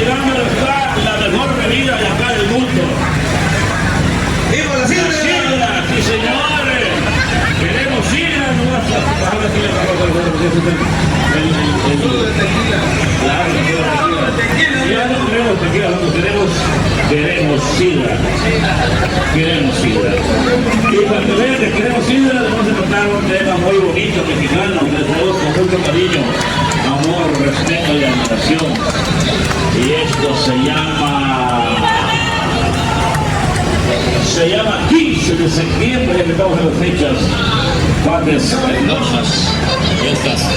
llegando está la mejor bebida de acá del mundo. ¡Viva la sidra! La sidra, sí señores. Queremos sidra, no vas a... Ahora sí le vamos a hacer de tequila. claro, ya no tenemos tequila, no queremos sidra. Queremos sidra. Y para que vean que queremos sidra, les vamos a contar un tema muy bonito, mexicano, que les traemos con mucho cariño, amor, respeto y admiración. Y esto se llama 15 de septiembre, que estamos en las fechas patrias hermosas. Estas.